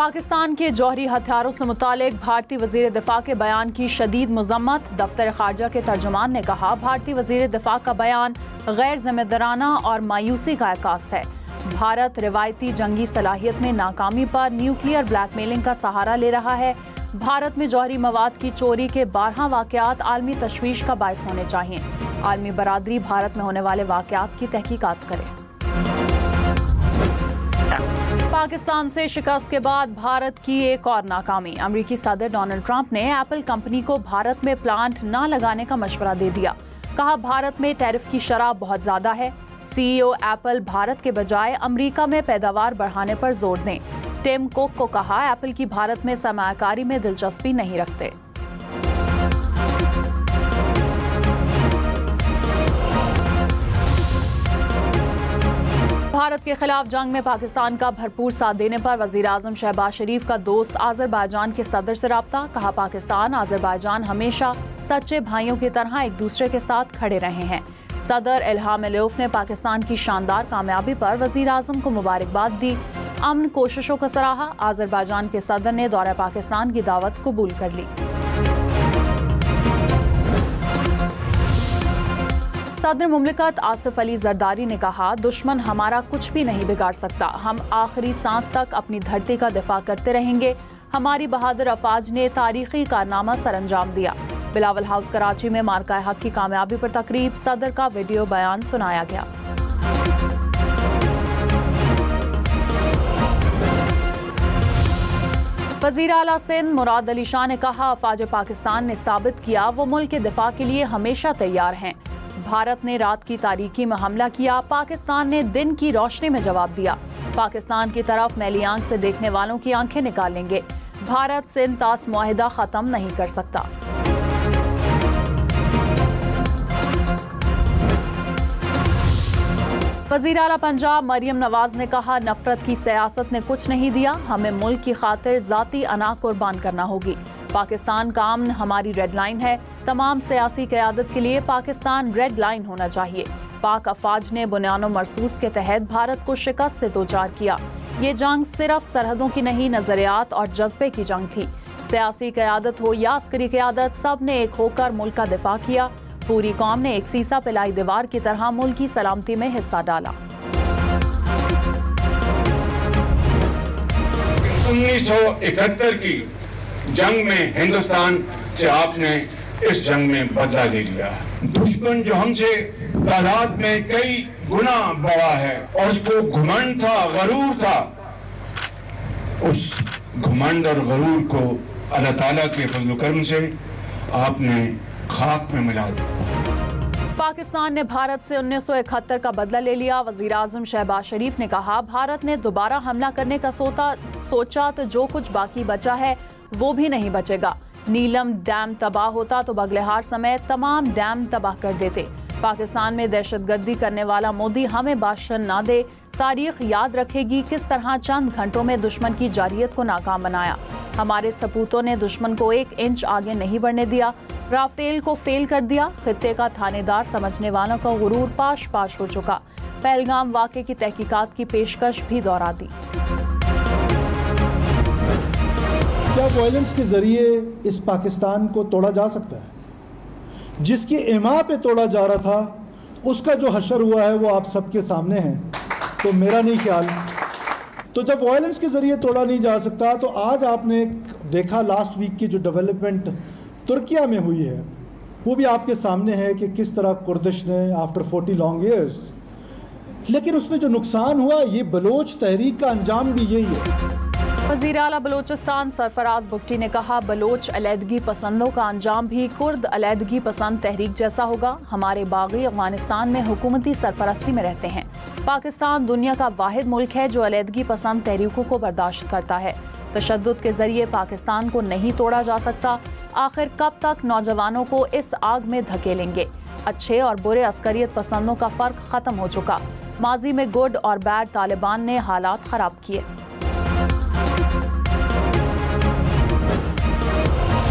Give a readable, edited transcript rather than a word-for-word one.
पाकिस्तान के जौहरी हथियारों से मुतालिक भारतीय वजीर दिफा के बयान की शदीद मजम्मत। दफ्तर खारजा के तर्जुमान ने कहा, भारतीय वजीर दिफा का बयान गैर जिम्मेदाराना और मायूसी का अक्कास है। भारत रिवायती जंगी सलाहियत में नाकामी पर न्यूक्लियर ब्लैकमेलिंग का सहारा ले रहा है। भारत में जौहरी मवाद की चोरी के 12 वाकयात आलमी तशवीश का बायस होने चाहिए। आलमी बरादरी भारत में होने वाले वाकयात की तहकीकात करे। पाकिस्तान से शिकस्त के बाद भारत की एक और नाकामी। अमेरिकी सदर डोनाल्ड ट्रंप ने एप्पल कंपनी को भारत में प्लांट न लगाने का मशवरा दे दिया। कहा, भारत में टैरिफ की शरह बहुत ज्यादा है। सीईओ एप्पल भारत के बजाय अमेरिका में पैदावार बढ़ाने पर जोर दें। टिम कुक को कहा, एप्पल की भारत में सरमायाकारी में दिलचस्पी नहीं रखते। भारत के खिलाफ जंग में पाकिस्तान का भरपूर साथ देने पर वजीर आजम शहबाज शरीफ का दोस्त आज़रबाईजान के सदर से राब्ता। कहा, पाकिस्तान आज़रबाईजान हमेशा सच्चे भाइयों की तरह एक दूसरे के साथ खड़े रहे हैं। सदर इल्हाम अलियौफ ने पाकिस्तान की शानदार कामयाबी पर वजीर आजम को मुबारकबाद दी। अमन कोशिशों का सराहा। आज़रबाईजान के सदर ने दौरे पाकिस्तान की दावत कबूल कर ली। सदर मुमलिकत आसिफ अली जरदारी ने कहा, दुश्मन हमारा कुछ भी नहीं बिगाड़ सकता। हम आखिरी सांस तक अपनी धरती का दिफा करते रहेंगे। हमारी बहादुर अफवाज ने तारीखी कारनामा सरअंजाम दिया। बिलावल हाउस कराची में मार्का हक की कामयाबी पर तकरीब। सदर का वीडियो बयान सुनाया गया। वजीर आला सिंध मुराद अली शाह ने कहा, अफवाज पाकिस्तान ने साबित किया वो मुल्क के दिफा के लिए हमेशा तैयार हैं। भारत ने रात की तारीकी में हमला किया, पाकिस्तान ने दिन की रोशनी में जवाब दिया। पाकिस्तान की तरफ मैली आंख से देखने वालों की आंखें निकालेंगे। भारत सिंध तास मुआहिदा खत्म नहीं कर सकता। वज़ीर आला पंजाब मरियम नवाज ने कहा, नफरत की सियासत ने कुछ नहीं दिया। हमें मुल्क की खातिर जाती अना कुर्बान करना होगी। पाकिस्तान का अमन हमारी रेड लाइन है। तमाम सियासी क़यादत के लिए पाकिस्तान रेड लाइन होना चाहिए। पाक अफवाज ने बुनियानो मरसूस के तहत भारत को शिकस्त से दो चार किया। ये जंग सिर्फ सरहदों की नहीं, नजरियात और जज्बे की जंग थी। सियासी क़यादत हो या अस्करी क़यादत, सब ने एक होकर मुल्क का दिफा किया। पूरी कौम ने एक सीसा पिलाई दीवार की तरह मुल्क की सलामती में हिस्सा डाला। 1971 की जंग में हिंदुस्तान से आपने इस जंग में बदला ले लिया। दुश्मन जो हमसे तादाद में कई गुना बड़ा है और उसको घुमंड था, गरूर था, उस घुमंड और गरूर को अल्लाह ताला के फजल करम से आपने खाक में मिला दिया। पाकिस्तान ने भारत से 1971 का बदला ले लिया। वजीर आजम शहबाज शरीफ ने कहा, भारत ने दोबारा हमला करने का सोचा तो जो कुछ बाकी बचा है वो भी नहीं बचेगा। नीलम डैम तबाह होता तो बगलेहार समेत तमाम डैम तबाह कर देते। पाकिस्तान में दहशतगर्दी करने वाला मोदी हमें बादशाह ना दे। तारीख याद रखेगी किस तरह चंद घंटों में दुश्मन की जारियत को नाकाम बनाया। हमारे सपूतों ने दुश्मन को 1 इंच आगे नहीं बढ़ने दिया। राफेल को फेल कर दिया। खित्ते का थानेदार समझने वालों का गुरूर पाश पाश हो चुका। पहलगाम वाक़े की तहकीकात की पेशकश भी दोहरा दी। क्या वायलेंस के जरिए इस पाकिस्तान को तोड़ा जा सकता है? जिसकी इमा पे तोड़ा जा रहा था, उसका जो हशर हुआ है वो आप सबके सामने है। तो मेरा नहीं ख्याल, तो जब वायलेंस के जरिए तोड़ा नहीं जा सकता, तो आज आपने देखा लास्ट वीक की जो डेवलपमेंट तुर्किया में हुई है, वो भी आपके सामने है कि किस तरह कुर्दिश ने आफ्टर 40 लॉन्ग ईयर्स, लेकिन उसमें जो नुकसान हुआ, ये बलोच तहरीक का अंजाम भी यही है। वज़ीर आला बलोचिस्तान सरफराज बुगटी ने कहा, बलोच अलहदगी पसंदों का अंजाम भी कुर्द अलहदगी पसंद तहरीक जैसा होगा। हमारे बागी अफगानिस्तान में हुकूमती सरपरस्ती में रहते हैं। पाकिस्तान दुनिया का वाहिद मुल्क है जो अलहदगी पसंद तहरीकों को बर्दाश्त करता है। तशद्दुद के जरिए पाकिस्तान को नहीं तोड़ा जा सकता। आखिर कब तक नौजवानों को इस आग में धकेलेंगे? अच्छे और बुरे अस्करियत पसंदों का फर्क खत्म हो चुका। माजी में गुड और बैड तालिबान ने हालात खराब किए।